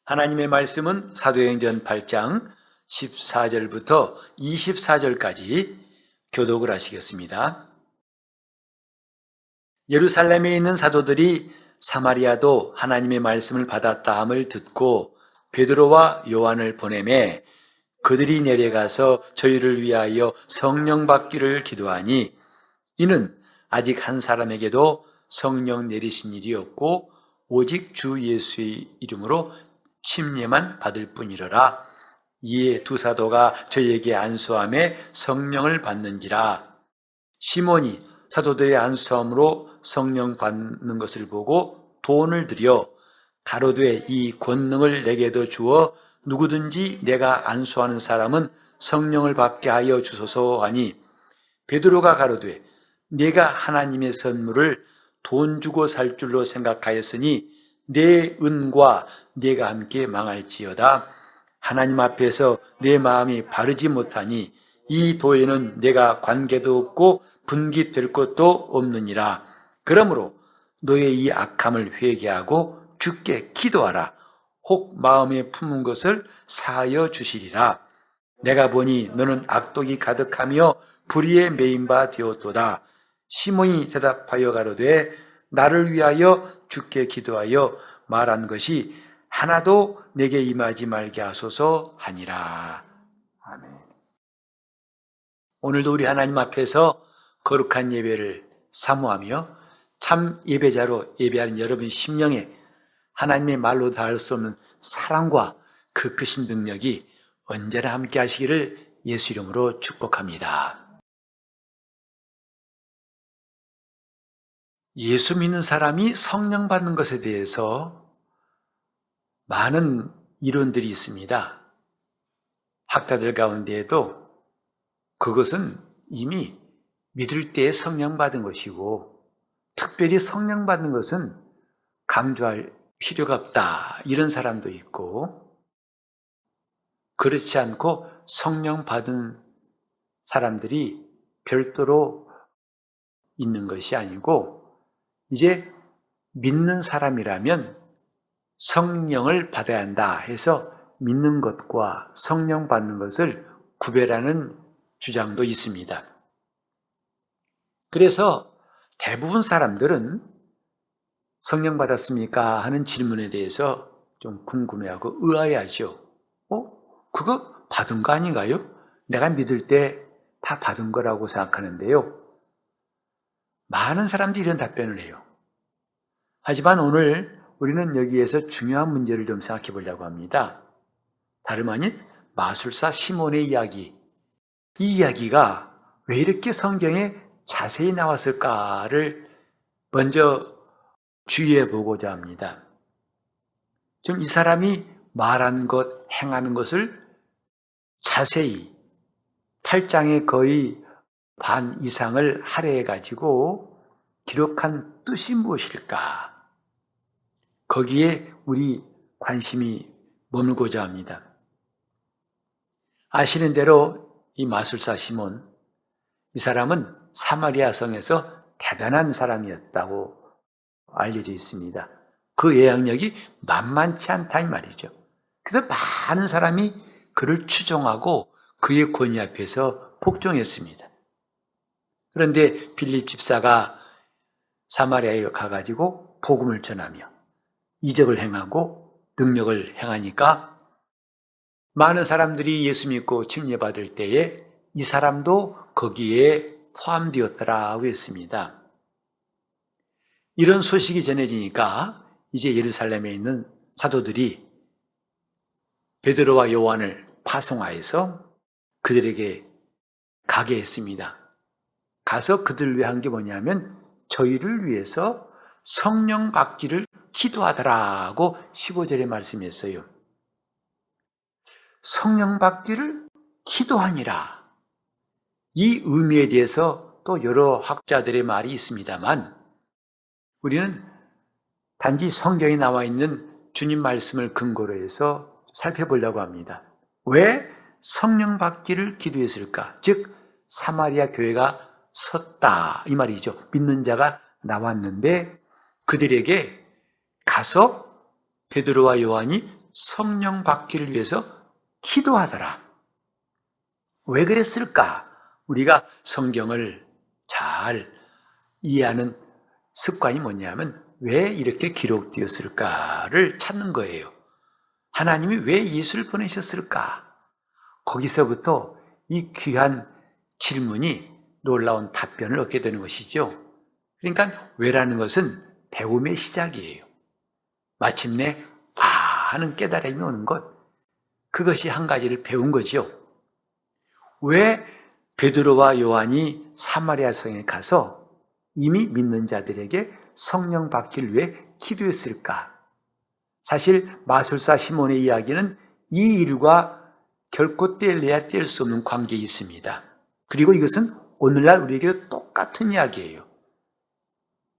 하나님의 말씀은 사도행전 8장 14절부터 24절까지 교독을 하시겠습니다. 예루살렘에 있는 사도들이 사마리아도 하나님의 말씀을 받았다 함을 듣고 베드로와 요한을 보내매 그들이 내려가서 저희를 위하여 성령 받기를 기도하니 이는 아직 한 사람에게도 성령 내리신 일이 없고 오직 주 예수의 이름으로 침례만 받을 뿐이러라. 이에 두 사도가 저희에게 안수함에 성령을 받는지라. 시몬이 사도들의 안수함으로 성령 받는 것을 보고 돈을 들여 가로되 이 권능을 내게도 주어 누구든지 내가 안수하는 사람은 성령을 받게 하여 주소서 하니 베드로가 가로되 내가 하나님의 선물을 돈 주고 살 줄로 생각하였으니 내 은과 내가 함께 망할지어다. 하나님 앞에서 내 마음이 바르지 못하니 이 도에는 내가 관계도 없고 분깃될 것도 없느니라. 그러므로 너의 이 악함을 회개하고 주께 기도하라. 혹 마음에 품은 것을 사하여 주시리라. 내가 보니 너는 악독이 가득하며 불의에 매인 바 되었도다. 시몬이 대답하여 가로되 나를 위하여 주께 기도하여 말한 것이 하나도 내게 임하지 말게 하소서 하니라. 아멘. 오늘도 우리 하나님 앞에서 거룩한 예배를 사모하며 참 예배자로 예배하는 여러분 심령에 하나님의 말로 다할 수 없는 사랑과 그 크신 능력이 언제나 함께 하시기를 예수 이름으로 축복합니다. 예수 믿는 사람이 성령 받는 것에 대해서 많은 이론들이 있습니다. 학자들 가운데에도 그것은 이미 믿을 때에 성령 받은 것이고 특별히 성령 받는 것은 강조할 필요가 없다 이런 사람도 있고 그렇지 않고 성령 받은 사람들이 별도로 있는 것이 아니고 이제 믿는 사람이라면 성령을 받아야 한다 해서 믿는 것과 성령 받는 것을 구별하는 주장도 있습니다. 그래서 대부분 사람들은 성령 받았습니까? 하는 질문에 대해서 좀 궁금해하고 의아해하죠. 그거 받은 거 아닌가요? 내가 믿을 때 다 받은 거라고 생각하는데요. 많은 사람들이 이런 답변을 해요. 하지만 오늘 우리는 여기에서 중요한 문제를 좀 생각해 보려고 합니다. 다름 아닌 마술사 시몬의 이야기. 이 이야기가 왜 이렇게 성경에 자세히 나왔을까를 먼저 주의해 보고자 합니다. 좀 이 사람이 말한 것, 행하는 것을 자세히 8장의 거의 반 이상을 할애해 가지고 기록한 뜻이 무엇일까? 거기에 우리 관심이 머물고자 합니다. 아시는 대로 이 마술사 시몬, 이 사람은 사마리아 성에서 대단한 사람이었다고 알려져 있습니다. 그 영향력이 만만치 않다 이 말이죠. 그래서 많은 사람이 그를 추종하고 그의 권위 앞에서 복종했습니다. 그런데 빌립 집사가 사마리아에 가가지고 복음을 전하며 이적을 행하고 능력을 행하니까 많은 사람들이 예수 믿고 침례받을 때에 이 사람도 거기에 포함되었더라고 했습니다. 이런 소식이 전해지니까 이제 예루살렘에 있는 사도들이 베드로와 요한을 파송하여서 그들에게 가게 했습니다. 가서 그들을 위한 게 뭐냐면 저희를 위해서 성령 받기를 기도하더라고 15절에 말씀했어요. 성령 받기를 기도하니라. 이 의미에 대해서 또 여러 학자들의 말이 있습니다만 우리는 단지 성경에 나와 있는 주님 말씀을 근거로 해서 살펴보려고 합니다. 왜 성령 받기를 기도했을까? 즉 사마리아 교회가 섰다 이 말이죠. 믿는 자가 나왔는데 그들에게 가서 베드로와 요한이 성령 받기를 위해서 기도하더라. 왜 그랬을까? 우리가 성경을 잘 이해하는 습관이 뭐냐면 왜 이렇게 기록되었을까를 찾는 거예요. 하나님이 왜 예수를 보내셨을까? 거기서부터 이 귀한 질문이 놀라운 답변을 얻게 되는 것이죠. 그러니까 왜라는 것은 배움의 시작이에요. 마침내 하는 깨달음이 오는 것, 그것이 한 가지를 배운 거죠. 왜 베드로와 요한이 사마리아 성에 가서 이미 믿는 자들에게 성령 받기를 위해 기도했을까? 사실 마술사 시몬의 이야기는 이 일과 결코 떼려야 뗄 수 없는 관계에 있습니다. 그리고 이것은 오늘날 우리에게 똑같은 이야기예요.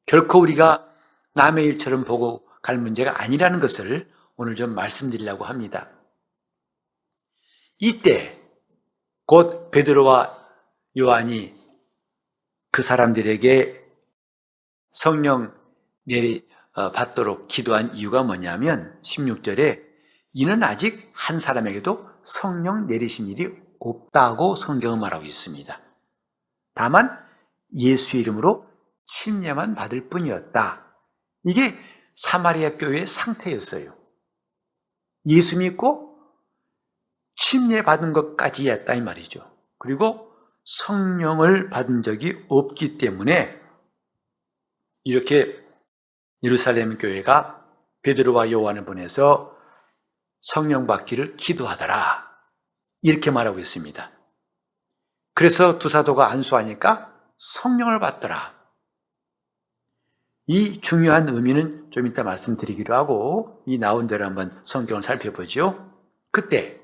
결코 우리가 남의 일처럼 보고 갈 문제가 아니라는 것을 오늘 좀 말씀드리려고 합니다. 이때 곧 베드로와 요한이 그 사람들에게 성령 받도록 기도한 이유가 뭐냐면 16절에 이는 아직 한 사람에게도 성령 내리신 일이 없다고 성경은 말하고 있습니다. 다만 예수 이름으로 침례만 받을 뿐이었다. 이게 사마리아 교회의 상태였어요. 예수 믿고 침례 받은 것까지 했다 이 말이죠. 그리고 성령을 받은 적이 없기 때문에 이렇게 예루살렘 교회가 베드로와 요한을 보내서 성령 받기를 기도하더라. 이렇게 말하고 있습니다. 그래서 두 사도가 안수하니까 성령을 받더라. 이 중요한 의미는 좀 이따 말씀드리기로 하고 이 나온 대로 한번 성경을 살펴보죠. 그때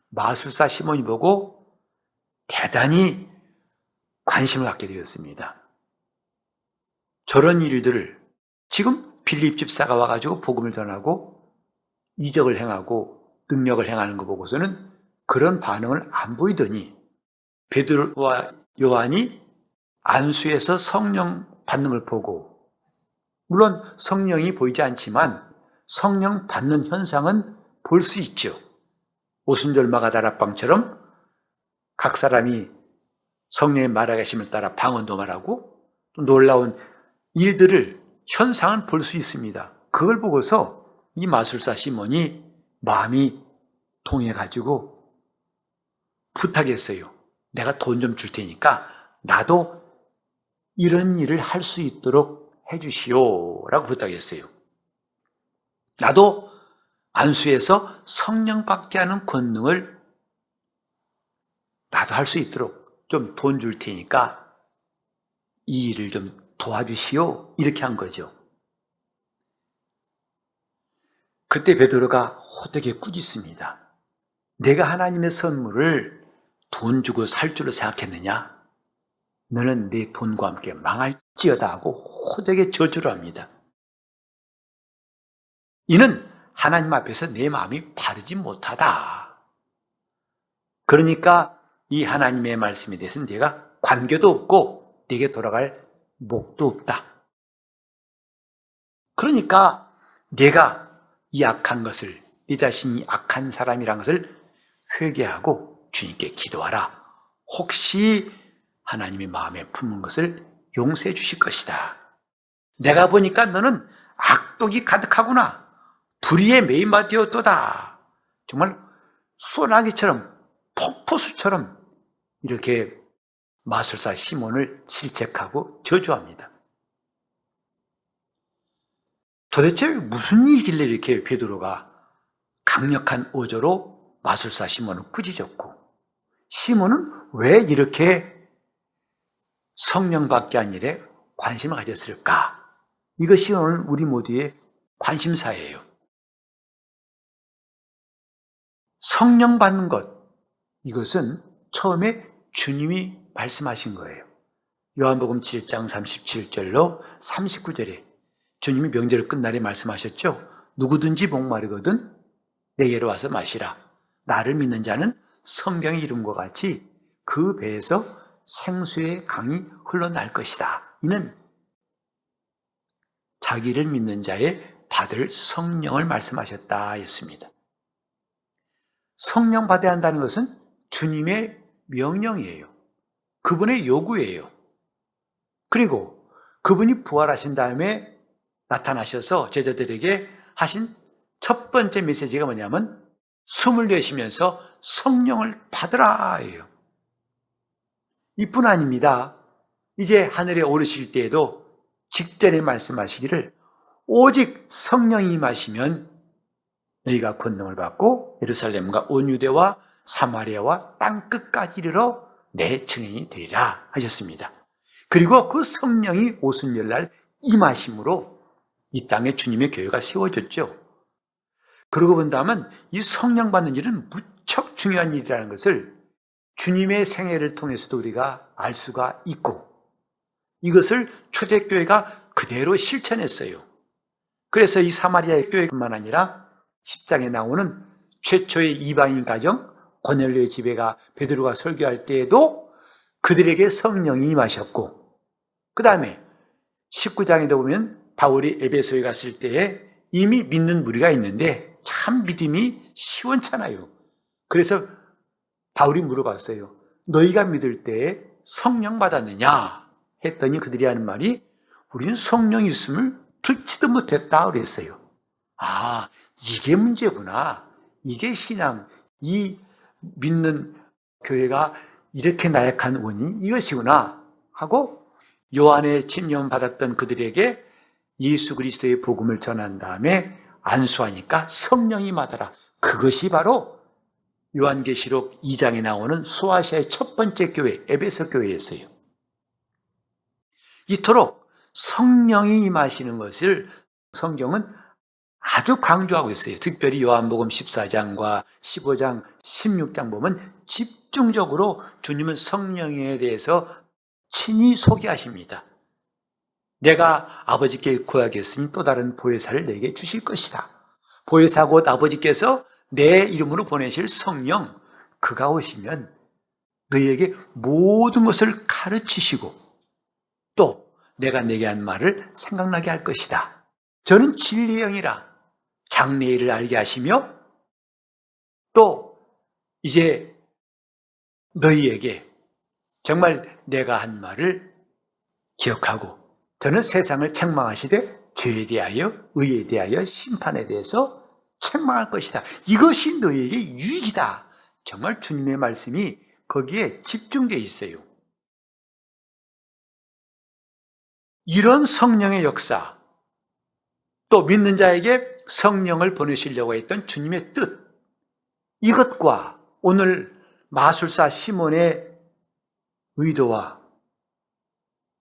마술사 시몬이 보고 대단히 관심을 갖게 되었습니다. 저런 일들을 지금 빌립 집사가 와가지고 복음을 전하고 이적을 행하고 능력을 행하는 거 보고서는 그런 반응을 안 보이더니 베드로와 요한이 안수에서 성령 받는 걸 보고 물론 성령이 보이지 않지만 성령 받는 현상은 볼 수 있죠. 오순절마가 다락방처럼 각 사람이 성령의 말하심을 따라 방언도 말하고 또 놀라운 일들을 현상은 볼 수 있습니다. 그걸 보고서 이 마술사 시몬이 마음이 통해가지고 부탁했어요. 내가 돈 좀 줄 테니까 나도 이런 일을 할 수 있도록 해주시오 라고 부탁했어요. 나도 안수에서 성령 받게 하는 권능을 나도 할 수 있도록 좀 돈 줄 테니까 이 일을 좀 도와주시오 이렇게 한 거죠. 그때 베드로가 호되게 꾸짖습니다. 내가 하나님의 선물을 돈 주고 살 줄로 생각했느냐? 너는 네 돈과 함께 망할지어다 하고 호되게 저주를 합니다. 이는 하나님 앞에서 내 마음이 바르지 못하다. 그러니까 이 하나님의 말씀에 대해서는 내가 관계도 없고 내게 돌아갈 목도 없다. 그러니까 내가 이 악한 것을, 네 자신이 악한 사람이란 것을 회개하고 주님께 기도하라. 혹시 하나님의 마음에 품은 것을 용서해 주실 것이다. 내가 보니까 너는 악독이 가득하구나. 불의에 매인바 되었도다. 정말 소나기처럼 폭포수처럼 이렇게 마술사 시몬을 질책하고 저주합니다. 도대체 무슨 일이길래 이렇게 베드로가 강력한 어조로 마술사 시몬을 꾸짖었고 시몬은 왜 이렇게 성령 받게 한 일에 관심을 가졌을까? 이것이 오늘 우리 모두의 관심사예요. 성령 받는 것, 이것은 처음에 주님이 말씀하신 거예요. 요한복음 7장 37절로 39절에 주님이 명절 끝날에 말씀하셨죠. 누구든지 목마르거든 내게로 와서 마시라. 나를 믿는 자는 성경의 이름과 같이 그 배에서 생수의 강이 흘러날 것이다. 이는 자기를 믿는 자의 받을 성령을 말씀하셨다 했습니다. 성령 받아야 한다는 것은 주님의 명령이에요. 그분의 요구예요. 그리고 그분이 부활하신 다음에 나타나셔서 제자들에게 하신 첫 번째 메시지가 뭐냐면 숨을 내쉬면서 성령을 받으라예요. 이뿐 아닙니다. 이제 하늘에 오르실 때에도 직전에 말씀하시기를 오직 성령이 임하시면 너희가 권능을 받고 예루살렘과 온 유대와 사마리아와 땅끝까지 이르러 내 증인이 되리라 하셨습니다. 그리고 그 성령이 오순절날 임하심으로 이 땅에 주님의 교회가 세워졌죠. 그러고 본다면 이 성령 받는 일은 무척 중요한 일이라는 것을 주님의 생애를 통해서도 우리가 알 수가 있고 이것을 초대교회가 그대로 실천했어요. 그래서 이 사마리아 교회뿐만 아니라 10장에 나오는 최초의 이방인 가정 고넬료의 집에가 베드로가 설교할 때에도 그들에게 성령이 임하셨고 그 다음에 19장에도 보면 바울이 에베소에 갔을 때에 이미 믿는 무리가 있는데 참 믿음이 시원찮아요. 그래서 바울이 물어봤어요. 너희가 믿을 때에 성령 받았느냐? 했더니 그들이 하는 말이 우리는 성령이 있음을 듣지도 못했다 그랬어요. 아, 이게 문제구나. 이게 신앙, 이 믿는 교회가 이렇게 나약한 원인이 이것이구나 하고 요한의 침례 받았던 그들에게 예수 그리스도의 복음을 전한 다음에 안수하니까 성령이 임하더라. 그것이 바로 요한계시록 2장에 나오는 소아시아의 첫 번째 교회 에베소 교회였어요. 이토록 성령이 임하시는 것을 성경은 아주 강조하고 있어요. 특별히 요한복음 14장과 15장, 16장 보면 집중적으로 주님은 성령에 대해서 친히 소개하십니다. 내가 아버지께 구하겠으니 또 다른 보혜사를 내게 주실 것이다. 보혜사 곧 아버지께서 내 이름으로 보내실 성령, 그가 오시면 너희에게 모든 것을 가르치시고 또 내가 내게 한 말을 생각나게 할 것이다. 저는 진리의 영이라 장래의 일을 알게 하시며 또 이제 너희에게 정말 내가 한 말을 기억하고 저는 세상을 책망하시되 죄에 대하여 의에 대하여 심판에 대해서 책망할 것이다. 이것이 너희에게 유익이다. 정말 주님의 말씀이 거기에 집중되어 있어요. 이런 성령의 역사, 또 믿는 자에게 성령을 보내시려고 했던 주님의 뜻, 이것과 오늘 마술사 시몬의 의도와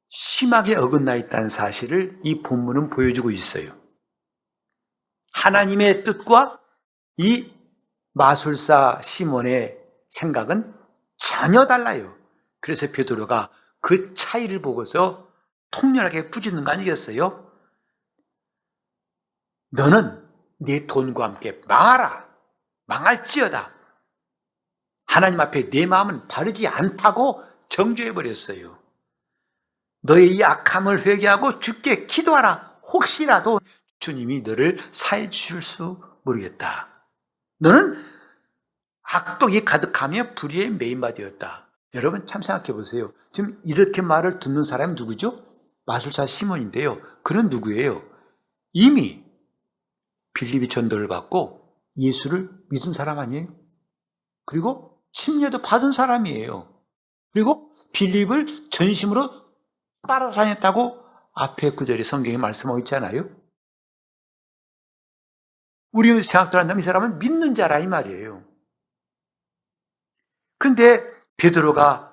심하게 어긋나 있다는 사실을 이 본문은 보여주고 있어요. 하나님의 뜻과 이 마술사 시몬의 생각은 전혀 달라요. 그래서 베드로가 그 차이를 보고서 통렬하게 꾸짖는 거 아니겠어요? 너는 네 돈과 함께 망하라. 망할지어다. 하나님 앞에 내 마음은 바르지 않다고 정죄해버렸어요. 너의 이 악함을 회개하고 주께 기도하라. 혹시라도 주님이 너를 사해 주실 수 모르겠다. 너는 악독이 가득하며 불의의 메인바 되었다. 여러분 참 생각해 보세요. 지금 이렇게 말을 듣는 사람이 누구죠? 마술사 시몬인데요. 그는 누구예요? 이미 빌립이 전도를 받고 예수를 믿은 사람 아니에요? 그리고 침례도 받은 사람이에요. 그리고 빌립을 전심으로 따라다녔다고 앞에 구절에 성경에 말씀하고 있잖아요. 우리 생각들 한다면 이 사람은 믿는 자라 이 말이에요. 근데 베드로가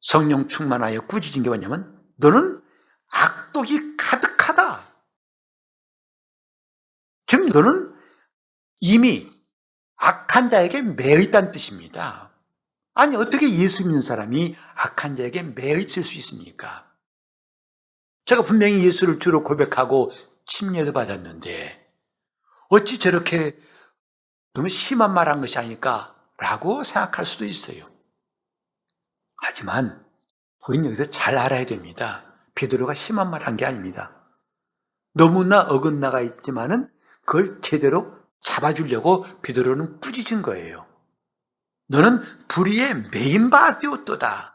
성령 충만하여 꾸짖은 게 뭐냐면 너는 악독이 가득하다. 즉 너는 이미 악한 자에게 매여 있다는 뜻입니다. 아니 어떻게 예수 믿는 사람이 악한 자에게 매여 있을 수 있습니까? 제가 분명히 예수를 주로 고백하고 침례도 받았는데 어찌 저렇게 너무 심한 말 한 것이 아닐까 라고 생각할 수도 있어요. 하지만 우리는 여기서 잘 알아야 됩니다. 베드로가 심한 말 한 게 아닙니다. 너무나 어긋나가 있지만은 그걸 제대로 잡아주려고 베드로는 꾸짖은 거예요. 너는 불의에 매인 바 되었도다.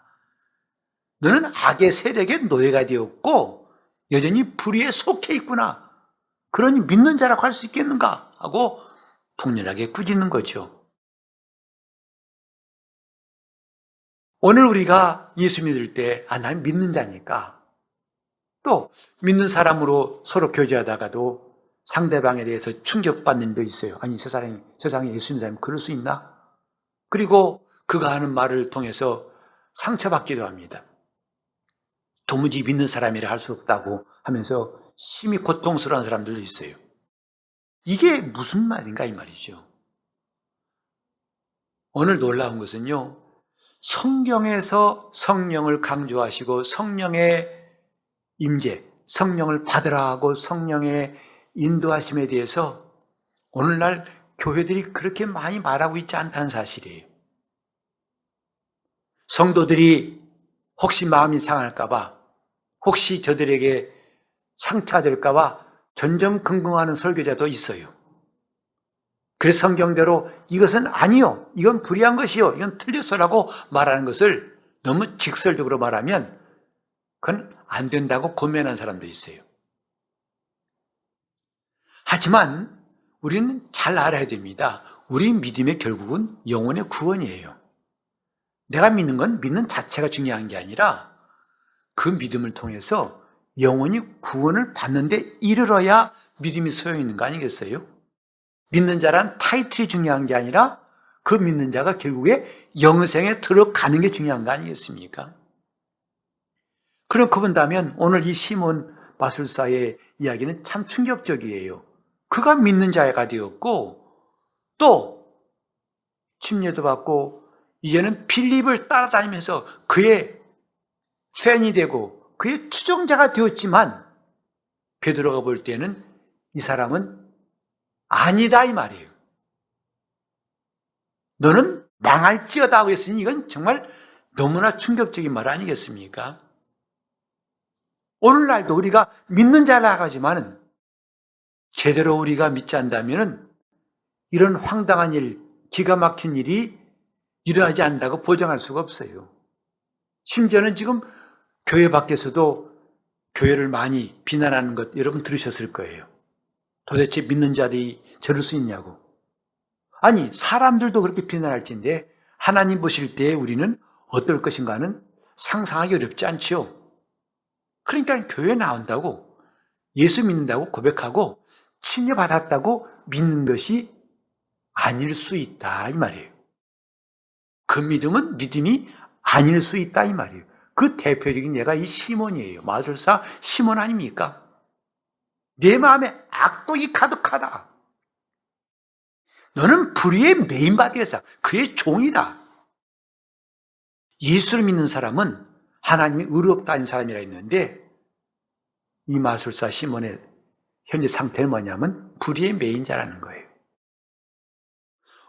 너는 악의 세력의 노예가 되었고 여전히 불의에 속해 있구나. 그러니 믿는 자라고 할 수 있겠는가 하고 통렬하게 꾸짖는 거죠. 오늘 우리가 예수 믿을 때 난 믿는 자니까, 또 믿는 사람으로 서로 교제하다가도 상대방에 대해서 충격받는 데 있어요. 아니 세상에 예수 믿는 사람이 그럴 수 있나? 그리고 그가 하는 말을 통해서 상처받기도 합니다. 도무지 믿는 사람이라 할 수 없다고 하면서 심히 고통스러운 사람들도 있어요. 이게 무슨 말인가 이 말이죠. 오늘 놀라운 것은요, 성경에서 성령을 강조하시고 성령의 임재, 성령을 받으라고 성령의 인도하심에 대해서 오늘날 교회들이 그렇게 많이 말하고 있지 않다는 사실이에요. 성도들이 혹시 마음이 상할까 봐, 혹시 저들에게 상처가 될까 봐 전전긍긍하는 설교자도 있어요. 그래서 성경대로 이것은 아니요, 이건 불의한 것이요, 이건 틀렸어라고 말하는 것을 너무 직설적으로 말하면 그건 안 된다고 권면하는 사람도 있어요. 하지만 우리는 잘 알아야 됩니다. 우리 믿음의 결국은 영혼의 구원이에요. 내가 믿는 건 믿는 자체가 중요한 게 아니라 그 믿음을 통해서 영혼이 구원을 받는데 이르러야 믿음이 소용있는 거 아니겠어요? 믿는 자란 타이틀이 중요한 게 아니라 그 믿는 자가 결국에 영생에 들어가는 게 중요한 거 아니겠습니까? 그렇게 본다면 오늘 이 시몬 마술사의 이야기는 참 충격적이에요. 그가 믿는 자가 되었고 또 침례도 받고 이제는 빌립을 따라다니면서 그의 팬이 되고 그의 추종자가 되었지만 베드로가 볼 때는 이 사람은 아니다 이 말이에요. 너는 망할지어다 하고 했으니 이건 정말 너무나 충격적인 말 아니겠습니까? 오늘날도 우리가 믿는 자라고 하지만 제대로 우리가 믿지 않다면 이런 황당한 일, 기가 막힌 일이 일어나지 않는다고 보장할 수가 없어요. 심지어는 지금 교회 밖에서도 교회를 많이 비난하는 것 여러분 들으셨을 거예요. 도대체 믿는 자들이 저럴 수 있냐고. 아니, 사람들도 그렇게 비난할진데 하나님 보실 때 우리는 어떨 것인가는 상상하기 어렵지 않죠. 그러니까 교회 나온다고, 예수 믿는다고 고백하고 침례받았다고 믿는 것이 아닐 수 있다 이 말이에요. 그 믿음은 믿음이 아닐 수 있다 이 말이에요. 그 대표적인 예가 이 시몬이에요. 마술사 시몬 아닙니까? 내 마음에 악독이 가득하다. 너는 불의의 매인바디에서 그의 종이다. 예수를 믿는 사람은 하나님이 의롭다는 사람이라 했는데 이 마술사 시몬의 현재 상태는 뭐냐면 불의의 매인자라는 거예요.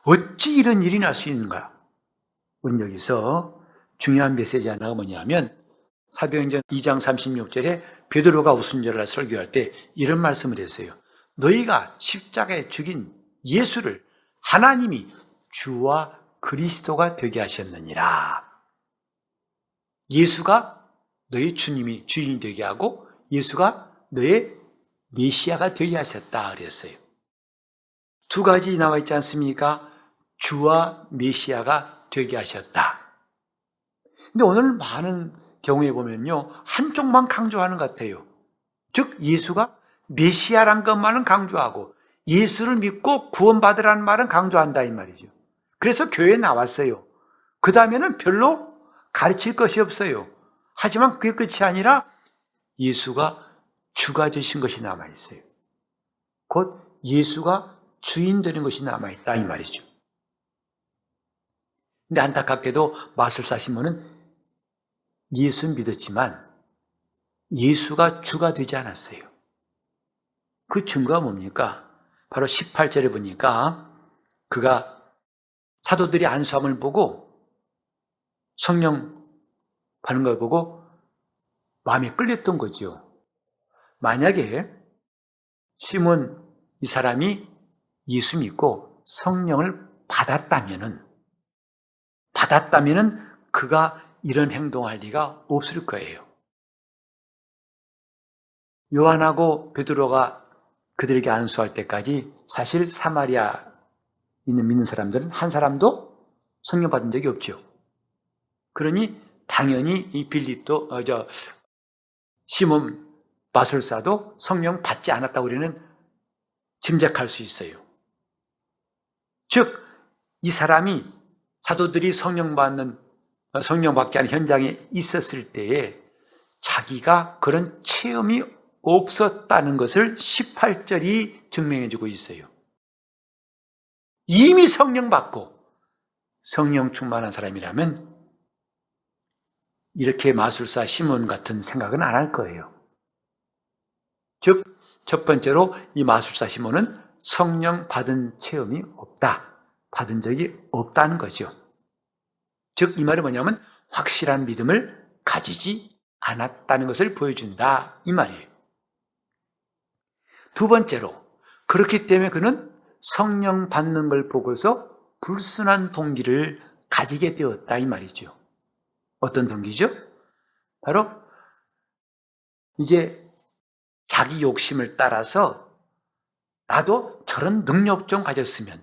어찌 이런 일이 날 수 있는가? 우리는 여기서 중요한 메시지 하나가 뭐냐면 사도행전 2장 36절에 베드로가 오순절날 설교할 때 이런 말씀을 했어요. 너희가 십자가에 죽인 예수를 하나님이 주와 그리스도가 되게 하셨느니라. 예수가 너희 주님이 주인이 되게 하고 예수가 너의 메시아가 되게 하셨다 그랬어요. 두 가지 나와 있지 않습니까? 주와 메시아가 되게 하셨다. 근데 오늘 많은 경우에 보면요, 한쪽만 강조하는 것 같아요. 즉 예수가 메시아란 것만은 강조하고 예수를 믿고 구원받으라는 말은 강조한다 이 말이죠. 그래서 교회에 나왔어요. 그 다음에는 별로 가르칠 것이 없어요. 하지만 그게 끝이 아니라 예수가 주가 되신 것이 남아있어요. 곧 예수가 주인 되는 것이 남아있다 이 말이죠. 근데 안타깝게도 마술사 시몬은 예수 믿었지만 예수가 주가 되지 않았어요. 그 증거가 뭡니까? 바로 18절에 보니까 그가 사도들이 안수함을 보고 성령 받는 걸 보고 마음이 끌렸던 거죠. 만약에 시몬 이 사람이 예수 믿고 성령을 받았다면은 그가 이런 행동할 리가 없을 거예요. 요한하고 베드로가 그들에게 안수할 때까지 사실 사마리아 있는 믿는 사람들은 한 사람도 성령 받은 적이 없죠. 그러니 당연히 이 빌립도 시몬 마술사도 성령 받지 않았다고 우리는 짐작할 수 있어요. 즉, 이 사람이 사도들이 성령 받게 하는 현장에 있었을 때에 자기가 그런 체험이 없었다는 것을 18절이 증명해주고 있어요. 이미 성령 받고 성령 충만한 사람이라면 이렇게 마술사 시몬 같은 생각은 안 할 거예요. 즉, 첫 번째로 이 마술사 시몬은 성령 받은 체험이 없다. 받은 적이 없다는 거죠. 즉, 이 말이 뭐냐면 확실한 믿음을 가지지 않았다는 것을 보여준다. 이 말이에요. 두 번째로, 그렇기 때문에 그는 성령 받는 걸 보고서 불순한 동기를 가지게 되었다. 이 말이죠. 어떤 동기죠? 바로 이제 자기 욕심을 따라서 나도 저런 능력 좀 가졌으면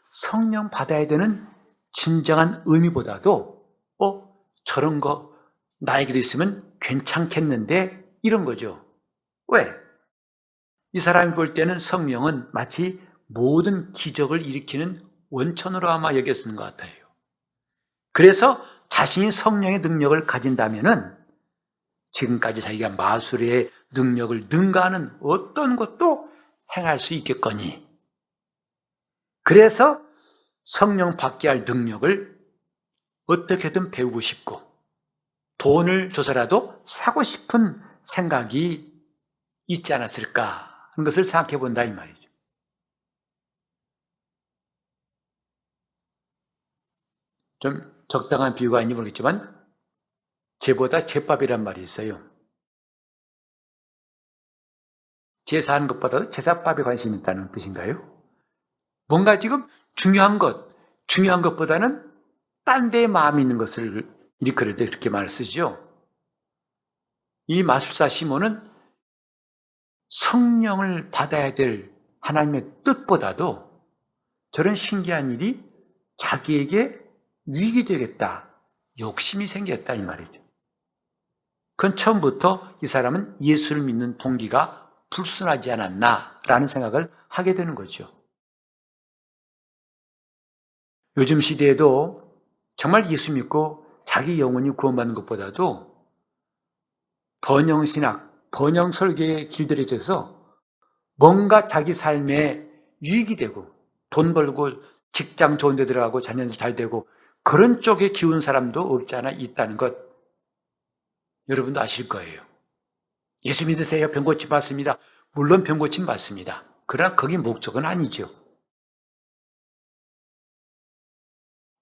성령 받아야 되는 진정한 의미보다도 저런 거 나에게도 있으면 괜찮겠는데 이런 거죠. 왜? 이 사람이 볼 때는 성령은 마치 모든 기적을 일으키는 원천으로 아마 여겼는 것 같아요. 그래서 자신이 성령의 능력을 가진다면은 지금까지 자기가 마술의 능력을 능가하는 어떤 것도 행할 수 있겠거니. 그래서 성령 받게 할 능력을 어떻게든 배우고 싶고 돈을 줘서라도 사고 싶은 생각이 있지 않았을까 하는 것을 생각해 본다 이 말이죠. 좀 적당한 비유가 아닌지 모르겠지만 제보다 제밥이란 말이 있어요. 제사하는 것보다도 제사밥에 관심이 있다는 뜻인가요? 뭔가 지금 중요한 것보다는 딴 데에 마음이 있는 것을 일컬을 때 그렇게 말을 쓰죠. 이 마술사 시몬은 성령을 받아야 될 하나님의 뜻보다도 저런 신기한 일이 자기에게 유익이 되겠다, 욕심이 생겼다 이 말이죠. 그건 처음부터 이 사람은 예수를 믿는 동기가 불순하지 않았나라는 생각을 하게 되는 거죠. 요즘 시대에도 정말 예수 믿고 자기 영혼이 구원받는 것보다도 번영신학, 번영설계에 길들여져서 뭔가 자기 삶에 유익이 되고 돈 벌고 직장 좋은 데 들어가고 자녀들 잘 되고 그런 쪽에 기운 사람도 없지 않아 있다는 것 여러분도 아실 거예요. 예수 믿으세요? 병고침 받습니다. 물론 병고침 받습니다. 그러나 그게 목적은 아니죠.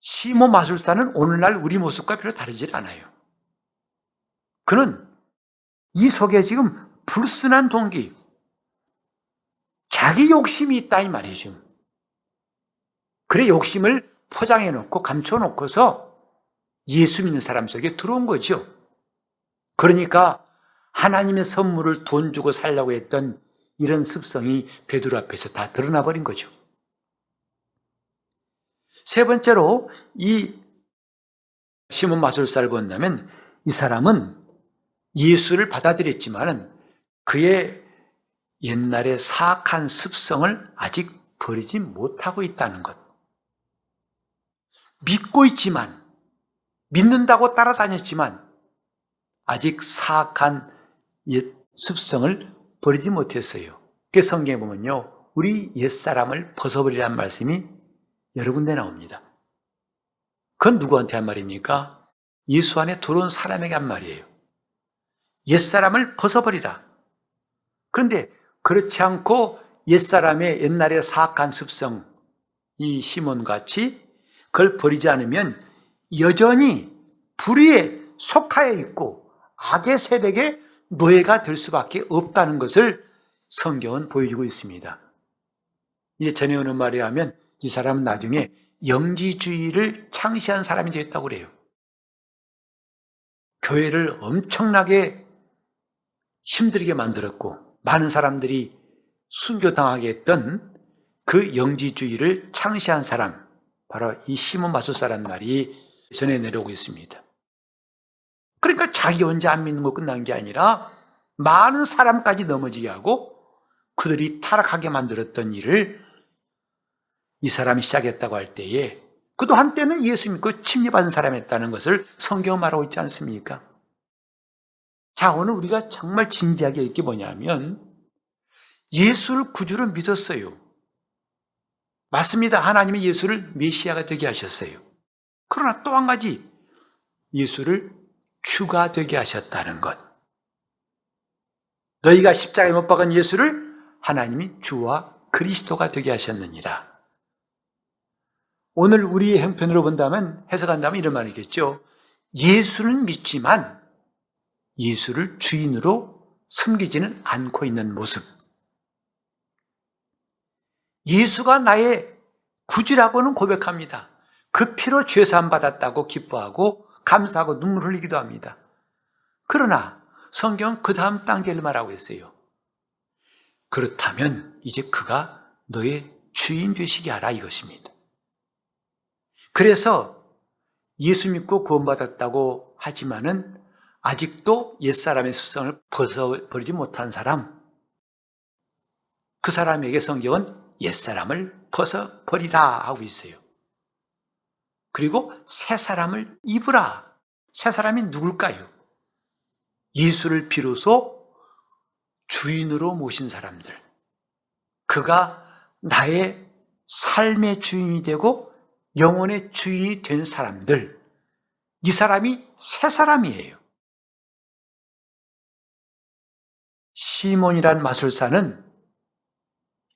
시몬 마술사는 오늘날 우리 모습과 별로 다르지 않아요. 그는 이 속에 지금 불순한 동기, 자기 욕심이 있다 이 말이죠. 그래 욕심을 포장해놓고 감춰놓고서 예수 믿는 사람 속에 들어온 거죠. 그러니까 하나님의 선물을 돈 주고 살려고 했던 이런 습성이 베드로 앞에서 다 드러나 버린 거죠. 세 번째로 이 시몬 마술사를 본다면 이 사람은 예수를 받아들였지만은 그의 옛날의 사악한 습성을 아직 버리지 못하고 있다는 것. 믿고 있지만, 믿는다고 따라다녔지만 아직 사악한 옛 습성을 버리지 못했어요. 그래서 성경에 보면요, 우리 옛사람을 벗어버리라는 말씀이 여러 군데 나옵니다. 그건 누구한테 한 말입니까? 예수 안에 들어온 사람에게 한 말이에요. 옛사람을 벗어버리라. 그런데 그렇지 않고 옛사람의 옛날의 사악한 습성, 이 시몬같이 그걸 버리지 않으면 여전히 불의에 속하여 있고 악의 세력의 노예가 될 수밖에 없다는 것을 성경은 보여주고 있습니다. 이제 전해오는 말에 하면 이 사람은 나중에 영지주의를 창시한 사람이 되었다고 그래요. 교회를 엄청나게 힘들게 만들었고 많은 사람들이 순교당하게 했던 그 영지주의를 창시한 사람, 바로 이 시몬 마술사라는 말이 전해 내려오고 있습니다. 그러니까 자기 혼자 안 믿는 거 끝난 게 아니라 많은 사람까지 넘어지게 하고 그들이 타락하게 만들었던 일을 이 사람이 시작했다고 할 때에 그도 한때는 예수 믿고 침례받은 사람이었다는 것을 성경은 말하고 있지 않습니까? 자, 오늘 우리가 정말 진지하게 할 게 뭐냐면 예수를 구주로 믿었어요. 맞습니다. 하나님이 예수를 메시아가 되게 하셨어요. 그러나 또 한 가지, 예수를 주가 되게 하셨다는 것. 너희가 십자가에 못 박은 예수를 하나님이 주와 그리스도가 되게 하셨느니라. 오늘 우리의 형편으로 본다면, 해석한다면 이런 말이겠죠. 예수는 믿지만 예수를 주인으로 섬기지는 않고 있는 모습. 예수가 나의 구주라고는 고백합니다. 그 피로 죄사함 받았다고 기뻐하고 감사하고 눈물 흘리기도 합니다. 그러나 성경은 그 다음 단계를 말하고 있어요. 그렇다면 이제 그가 너의 주인 되시게 하라 이것입니다. 그래서 예수 믿고 구원받았다고 하지만은 아직도 옛사람의 습성을 벗어버리지 못한 사람, 그 사람에게 성경은 옛사람을 벗어버리라 하고 있어요. 그리고 새 사람을 입으라. 새 사람이 누굴까요? 예수를 비로소 주인으로 모신 사람들. 그가 나의 삶의 주인이 되고 영혼의 주인이 된 사람들. 이 사람이 새 사람이에요. 시몬이란 마술사는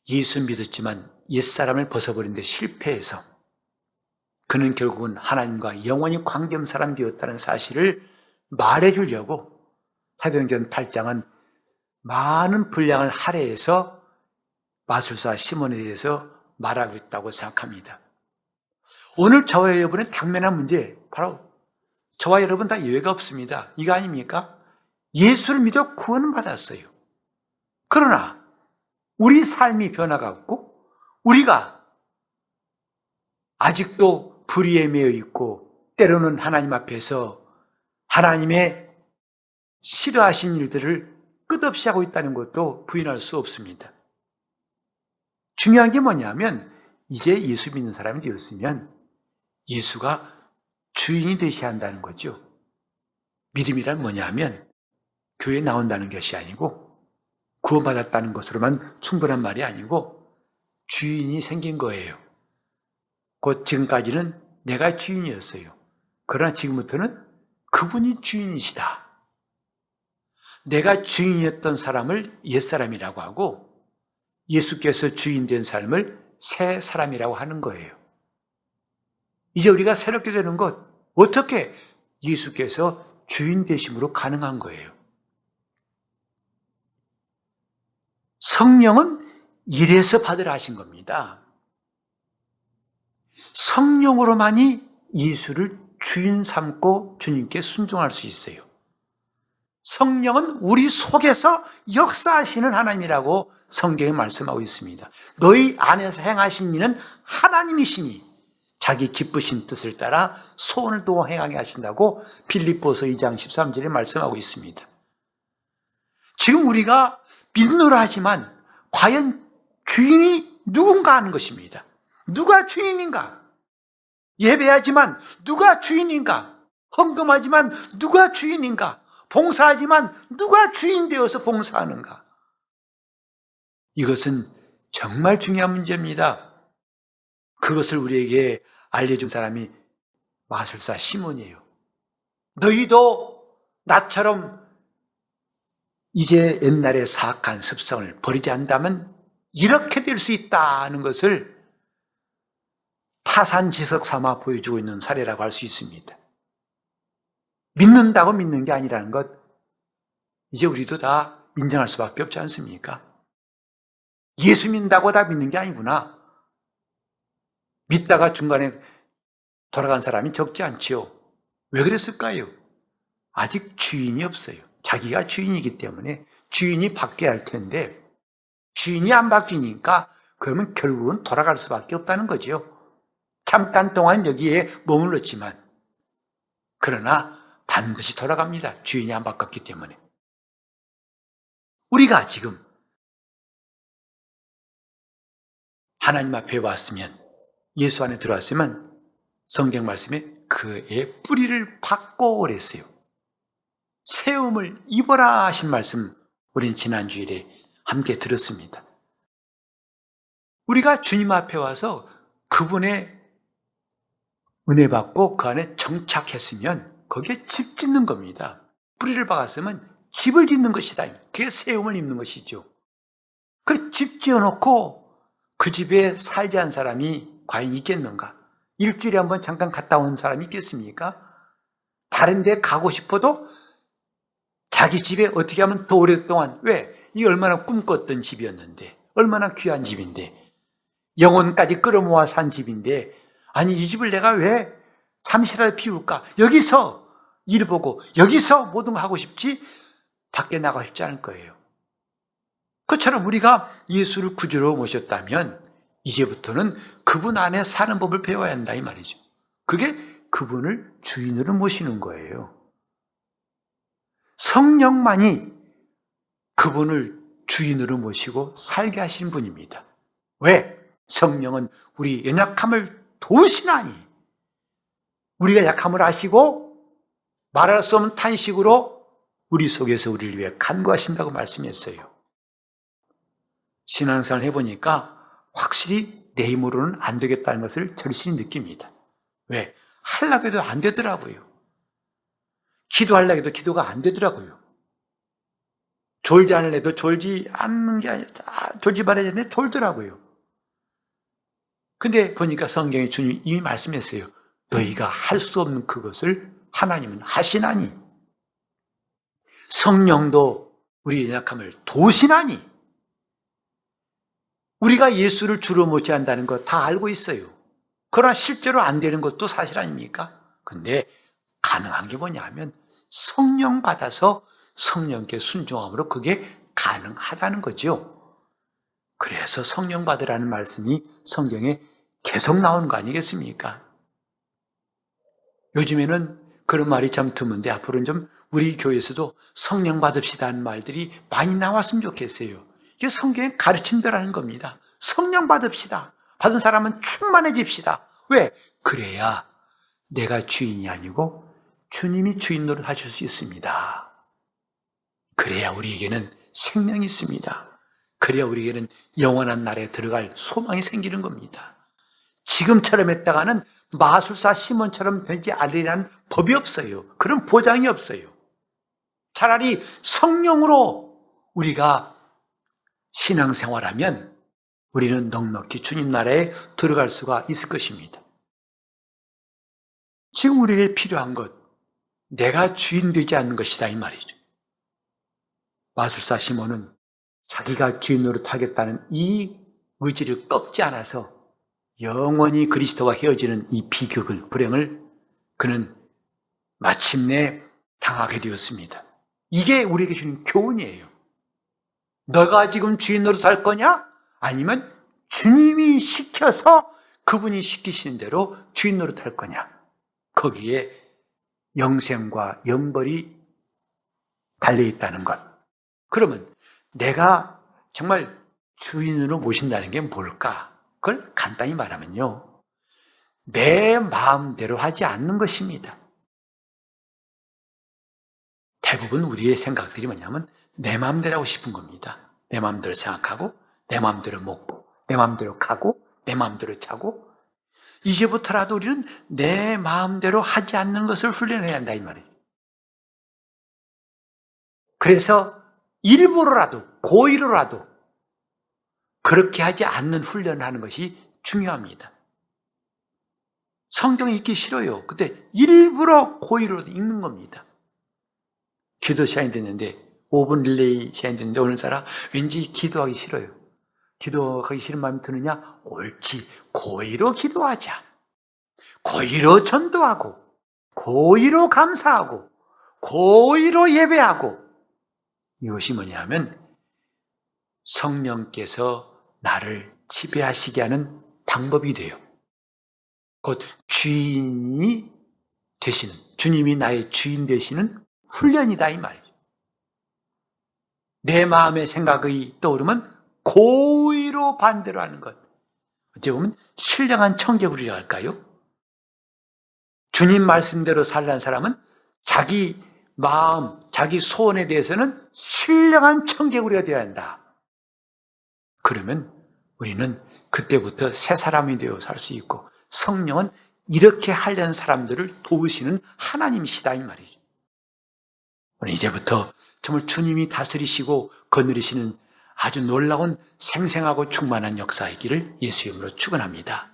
예수 믿었지만 옛사람을 벗어버린 데 실패해서 그는 결국은 하나님과 영원히 관계없는 사람이 되었다는 사실을 말해주려고 사도행전 8장은 많은 분량을 할애해서 마술사 시몬에 대해서 말하고 있다고 생각합니다. 오늘 저와 여러분의 당면한 문제, 바로 저와 여러분 다 예외가 없습니다. 이거 아닙니까? 예수를 믿어 구원을 받았어요. 그러나 우리 삶이 변화가 없고 우리가 아직도 불의에 매여 있고 때로는 하나님 앞에서 하나님의 싫어하신 일들을 끝없이 하고 있다는 것도 부인할 수 없습니다. 중요한 게 뭐냐면 이제 예수 믿는 사람이 되었으면 예수가 주인이 되셔야 한다는 거죠. 믿음이란 뭐냐면 교회에 나온다는 것이 아니고 구원받았다는 것으로만 충분한 말이 아니고 주인이 생긴 거예요. 곧 지금까지는 내가 주인이었어요. 그러나 지금부터는 그분이 주인이시다. 내가 주인이었던 사람을 옛사람이라고 하고 예수께서 주인 된 삶을 새 사람이라고 하는 거예요. 이제 우리가 새롭게 되는 것, 어떻게? 예수께서 주인 되심으로 가능한 거예요. 성령은 이래서 받으라 하신 겁니다. 성령으로만이 예수를 주인 삼고 주님께 순종할 수 있어요. 성령은 우리 속에서 역사하시는 하나님이라고 성경에 말씀하고 있습니다. 너희 안에서 행하신 이는 하나님이시니 자기 기쁘신 뜻을 따라 소원을 도와 행하게 하신다고 빌립보서 2장 13절에 말씀하고 있습니다. 지금 우리가 믿노라 하지만 과연 주인이 누군가 하는 것입니다. 누가 주인인가? 예배하지만 누가 주인인가? 헌금하지만 누가 주인인가? 봉사하지만 누가 주인 되어서 봉사하는가? 이것은 정말 중요한 문제입니다. 그것을 우리에게 알려준 사람이 마술사 시몬이에요. 너희도 나처럼 이제 옛날의 사악한 습성을 버리지 않다면 이렇게 될 수 있다는 것을 타산지석 삼아 보여주고 있는 사례라고 할 수 있습니다. 믿는다고 믿는 게 아니라는 것, 이제 우리도 다 인정할 수밖에 없지 않습니까? 예수 믿는다고 다 믿는 게 아니구나. 믿다가 중간에 돌아간 사람이 적지 않지요. 왜 그랬을까요? 아직 주인이 없어요. 자기가 주인이기 때문에 주인이 바뀌어야 할 텐데 주인이 안 바뀌니까 그러면 결국은 돌아갈 수밖에 없다는 거죠. 잠깐 동안 여기에 머물렀지만 그러나 반드시 돌아갑니다. 주인이 안 바뀌었기 때문에. 우리가 지금 하나님 앞에 왔으면, 예수 안에 들어왔으면 성경 말씀에 그의 뿌리를 박고 그랬어요. 세움을 입어라 하신 말씀 우린 지난 주일에 함께 들었습니다. 우리가 주님 앞에 와서 그분의 은혜 받고 그 안에 정착했으면 거기에 집 짓는 겁니다. 뿌리를 박았으면 집을 짓는 것이다. 그게 세움을 입는 것이죠. 그 집 지어놓고 그 집에 살지 않은 사람이 과연 있겠는가? 일주일에 한번 잠깐 갔다 온 사람이 있겠습니까? 다른 데 가고 싶어도 자기 집에 어떻게 하면 더 오랫동안, 왜? 이 얼마나 꿈꿨던 집이었는데, 얼마나 귀한 집인데, 영혼까지 끌어모아 산 집인데, 아니 이 집을 내가 왜 잠시라도 비울까? 여기서 일 보고 여기서 모든 거 하고 싶지 밖에 나가고 싶지 않을 거예요. 그처럼 우리가 예수를 구주로 모셨다면 이제부터는 그분 안에 사는 법을 배워야 한다 이 말이죠. 그게 그분을 주인으로 모시는 거예요. 성령만이 그분을 주인으로 모시고 살게 하신 분입니다. 왜? 성령은 우리 연약함을 도우시나니, 우리가 약함을 아시고 말할 수 없는 탄식으로 우리 속에서 우리를 위해 간구하신다고 말씀했어요. 신앙생활을 해보니까 확실히 내 힘으로는 안 되겠다는 것을 절실히 느낍니다. 왜? 하려고 해도 안 되더라고요. 기도하려고 해도 기도가 안 되더라고요. 졸지 않으려 해도 졸지 않는 게 아니라 졸지 말아야 되는데 졸더라고요. 근데 보니까 성경에 주님이 이미 말씀했어요. 너희가 할 수 없는 그것을 하나님은 하시나니, 성령도 우리 연약함을 도우시나니. 우리가 예수를 주로 모셔야 한다는 거 다 알고 있어요. 그러나 실제로 안 되는 것도 사실 아닙니까? 근데 가능한 게 뭐냐면 성령 받아서 성령께 순종함으로 그게 가능하다는 거죠. 그래서 성령 받으라는 말씀이 성경에 계속 나오는 거 아니겠습니까? 요즘에는 그런 말이 참 드문데 앞으로는 좀 우리 교회에서도 성령 받읍시다 하는 말들이 많이 나왔으면 좋겠어요. 이게 성경의 가르침대라는 겁니다. 성령 받읍시다. 받은 사람은 충만해집시다. 왜? 그래야 내가 주인이 아니고 주님이 주인 노릇 하실 수 있습니다. 그래야 우리에게는 생명이 있습니다. 그래야 우리에게는 영원한 날에 들어갈 소망이 생기는 겁니다. 지금처럼 했다가는 마술사 시몬처럼 되지 않으리라는 법이 없어요. 그런 보장이 없어요. 차라리 성령으로 우리가 신앙생활하면 우리는 넉넉히 주님 나라에 들어갈 수가 있을 것입니다. 지금 우리에게 필요한 것, 내가 주인 되지 않는 것이다 이 말이죠. 마술사 시몬은 자기가 주인 노릇하겠다는 이 의지를 꺾지 않아서 영원히 그리스도와 헤어지는 이 비극을, 불행을 그는 마침내 당하게 되었습니다. 이게 우리에게 주는 교훈이에요. 너가 지금 주인 노릇할 거냐? 아니면 주님이 시켜서 그분이 시키시는 대로 주인 노릇할 거냐? 거기에 영생과 영벌이 달려있다는 것. 그러면 내가 정말 주인으로 모신다는 게 뭘까? 그걸 간단히 말하면요, 내 마음대로 하지 않는 것입니다. 대부분 우리의 생각들이 뭐냐면 내 마음대로 하고 싶은 겁니다. 내 마음대로 생각하고, 내 마음대로 먹고, 내 마음대로 가고, 내 마음대로 자고. 이제부터라도 우리는 내 마음대로 하지 않는 것을 훈련해야 한다 이 말이에요. 그래서 일부러라도, 고의로라도 그렇게 하지 않는 훈련을 하는 것이 중요합니다. 성경 읽기 싫어요. 근데 일부러 고의로 읽는 겁니다. 기도 시간이 됐는데 5분 릴레이 시간이 됐는데 오늘따라 왠지 기도하기 싫어요. 기도하기 싫은 마음이 드느냐? 옳지. 고의로 기도하자. 고의로 전도하고, 고의로 감사하고, 고의로 예배하고. 이것이 뭐냐 하면 성령께서 나를 지배하시게 하는 방법이 돼요. 곧 주인이 되시는, 주님이 나의 주인 되시는 훈련이다 이 말이죠. 내 마음의 생각이 떠오르면 고의로 반대로 하는 것. 어찌 보면 신령한 청개구리라 할까요? 주님 말씀대로 살라는 사람은 자기 마음, 자기 소원에 대해서는 신령한 청개구리가 되어야 한다. 그러면 우리는 그때부터 새 사람이 되어 살 수 있고, 성령은 이렇게 하려는 사람들을 도우시는 하나님이시다 이 말이죠. 우리 이제부터 정말 주님이 다스리시고 거느리시는 아주 놀라운 생생하고 충만한 역사이기를 예수 이름으로 축원합니다.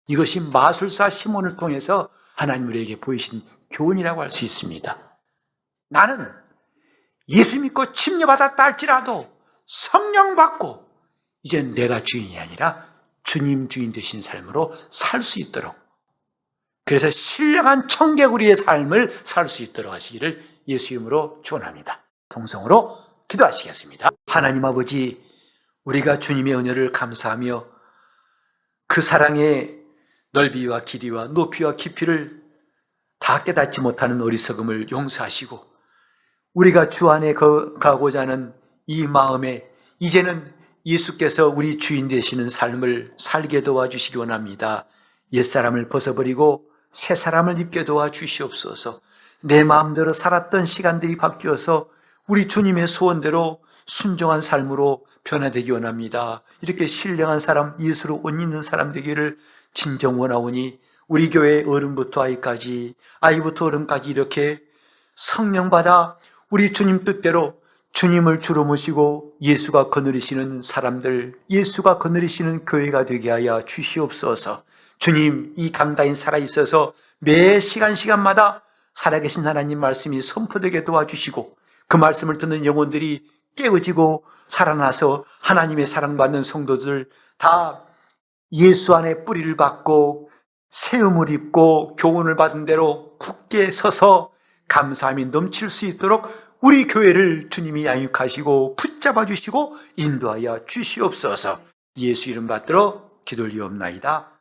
이것이 마술사 시몬을 통해서 하나님 우리에게 보이신 교훈이라고 할 수 있습니다. 나는 예수 믿고 침례받았다 할지라도 성령 받고 이제 내가 주인이 아니라 주님 주인 되신 삶으로 살 수 있도록, 그래서 신령한 청개구리의 삶을 살 수 있도록 하시기를 예수 이름으로 축원합니다. 통성으로 기도하시겠습니다. 하나님 아버지, 우리가 주님의 은혜를 감사하며 그 사랑의 넓이와 길이와 높이와 깊이를 다 깨닫지 못하는 어리석음을 용서하시고, 우리가 주 안에 가고자 하는 이 마음에 이제는 예수께서 우리 주인 되시는 삶을 살게 도와주시기 원합니다. 옛사람을 벗어버리고 새사람을 입게 도와주시옵소서. 내 마음대로 살았던 시간들이 바뀌어서 우리 주님의 소원대로 순종한 삶으로 변화되기 원합니다. 이렇게 신령한 사람, 예수로 옷 입는 사람 되기를 진정 원하오니, 우리 교회 어른부터 아이까지, 아이부터 어른까지 이렇게 성령 받아 우리 주님 뜻대로 주님을 주로 모시고 예수가 거느리시는 사람들, 예수가 거느리시는 교회가 되게 하여 주시옵소서. 주님, 이 강단이 살아있어서 매 시간마다 살아계신 하나님 말씀이 선포되게 도와주시고, 그 말씀을 듣는 영혼들이 깨어지고 살아나서 하나님의 사랑받는 성도들 다 예수 안에 뿌리를 받고 세움을 입고 교훈을 받은 대로 굳게 서서 감사함이 넘칠 수 있도록 우리 교회를 주님이 양육하시고 붙잡아 주시고 인도하여 주시옵소서. 예수 이름 받들어 기도를 이옵나이다.